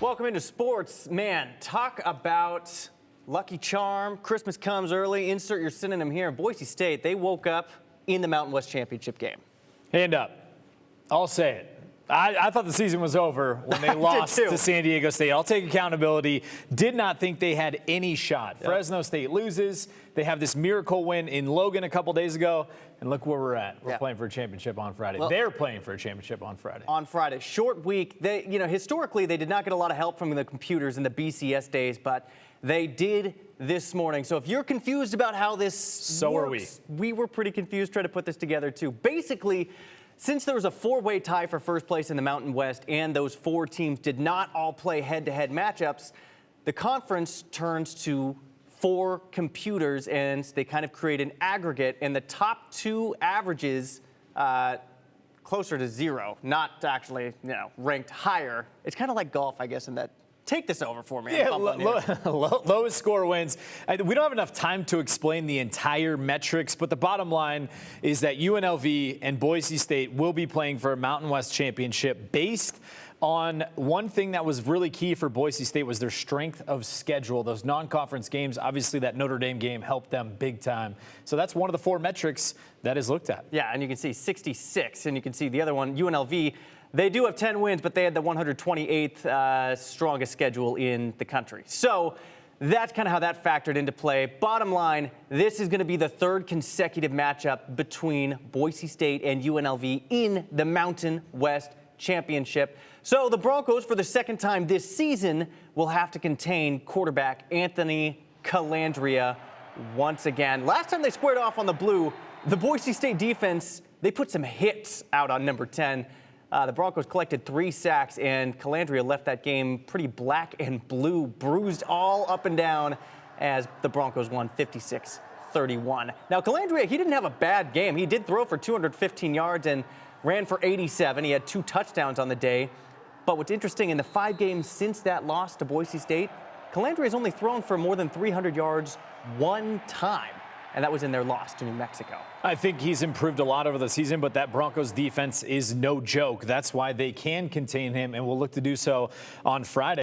Welcome into sports. Man, talk about lucky charm. Christmas comes early. Insert your synonym here. Boise State, they woke up in the Mountain West Championship game. Hand up. I'll say it. I thought the season was over when they lost to San Diego State. I'll take accountability. Did not think they had any shot. Yep. Fresno State loses. They have this miracle win in Logan a couple days ago. And look where we're at. We're playing for a championship on Friday. Well, they're playing for a championship on Friday. On Friday. Short week. They, historically, they did not get a lot of help from the computers in the BCS days, but they did this morning. So if you're confused about how this works, we were pretty confused trying to put this together too. Basically, since there was a four-way tie for first place in the Mountain West and those four teams did not all play head-to-head matchups, the conference turns to four computers and they kind of create an aggregate, and the top two averages closer to zero, not actually ranked higher. It's kind of like golf, I guess, in that. Take this over for me. Yeah, lowest score wins. We don't have enough time to explain the entire metrics, but the bottom line is that UNLV and Boise State will be playing for a Mountain West championship based on one thing that was really key for Boise State was their strength of schedule. Those non-conference games, obviously that Notre Dame game helped them big time. So that's one of the four metrics that is looked at. Yeah, and you can see 66, and you can see the other one, UNLV. They do have 10 wins, but they had the 128th strongest schedule in the country. So that's kind of how that factored into play. Bottom line, this is going to be the third consecutive matchup between Boise State and UNLV in the Mountain West Championship. So the Broncos, for the second time this season, will have to contain quarterback Anthony Calandria once again. Last time they squared off on the blue, the Boise State defense, they put some hits out on number 10. The Broncos collected 3 sacks, and Calandria left that game pretty black and blue, bruised all up and down as the Broncos won 56-31. Now, Calandria, he didn't have a bad game. He did throw for 215 yards and ran for 87. He had 2 touchdowns on the day. But what's interesting, in the 5 games since that loss to Boise State, Calandria has only thrown for more than 300 yards one time. And that was in their loss to New Mexico. I think he's improved a lot over the season, but that Broncos defense is no joke. That's why they can contain him, and will look to do so on Friday.